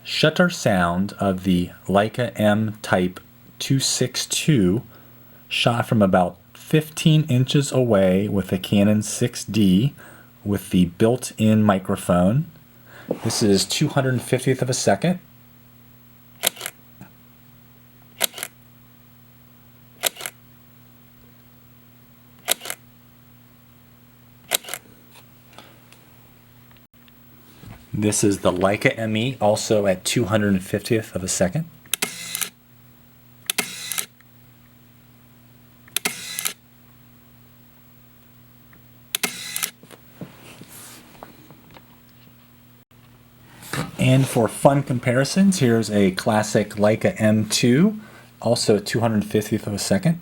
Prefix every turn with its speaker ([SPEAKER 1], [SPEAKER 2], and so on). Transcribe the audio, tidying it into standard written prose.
[SPEAKER 1] shutter sound of the Leica M Typ 262 shot from about 15 inches away with a Canon 6D with the built-in microphone. This is 250th of a second. This is the Leica ME, also at 250th of a second. And for fun comparisons, here's a classic Leica M2, also at 250th of a second.